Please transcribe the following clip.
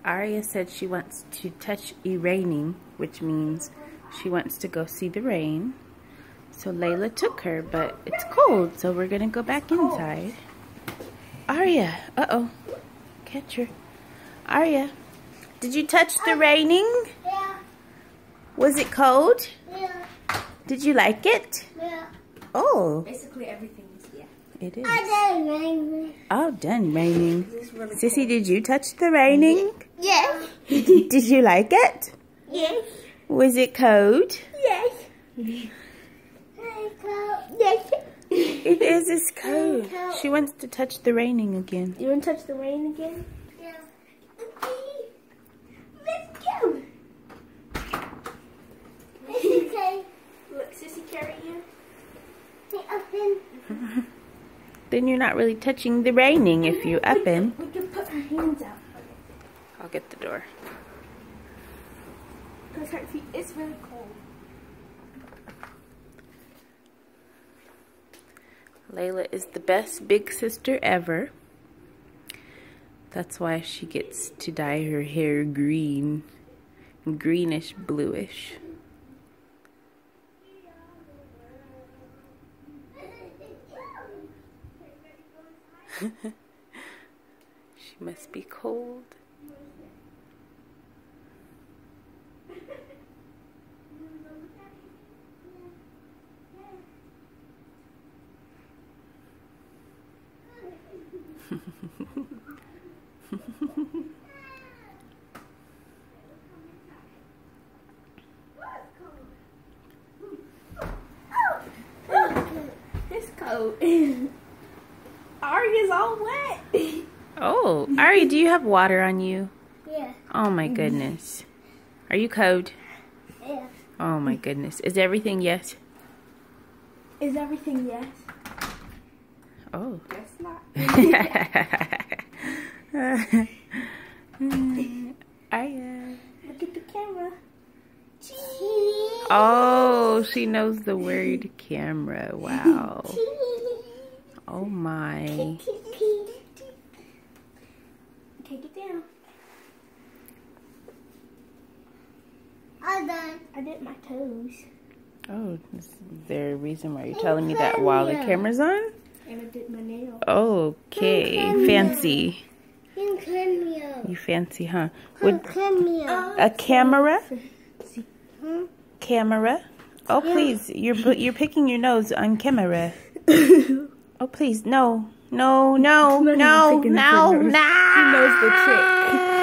Aria said she wants to touch raining, which means she wants to go see the rain. So Leilah took her, but it's cold, so we're gonna go back inside. Aria, uh-oh, catch her. Aria, did you touch the raining? Yeah. Was it cold? Yeah. Did you like it? Yeah. Oh. Basically everything is, yeah. It is. I done raining. Oh, done raining. Really Sissy, cold. did you touch the raining? Yes. Did you like it? Yes. Was it cold? Yes. Yes. It is, it's cold. She wants to touch the raining again. You want to touch the rain again? Yeah. Okay. Let's go. Okay. Look, Sissy carry you. Open. Then you're not really touching the raining if you up in. We can put our hands out. I'll get the door. Because her feet, it's really cold. Leilah is the best big sister ever. That's why she gets to dye her hair green. Greenish bluish. She must be cold. It's cold. Aria's all wet. Oh, Ari, do you have water on you? Yeah. Oh my goodness. Are you cold? Yeah. Oh my goodness. Is everything yes? Is everything yes? Oh. Guess not. Aya. Look at the camera. Oh, she knows the word camera. Wow. Oh my. Okay, get down. All done. I did my toes. Oh, is there a reason why you're telling me that while the camera's on? And I did my nails. Okay, fancy. You camera. You fancy, huh? Would Camera. a camera? Hmm? Camera? Oh, please, you're picking your nose on camera. Oh, please, no, no, no, no, no, no. He knows the trick.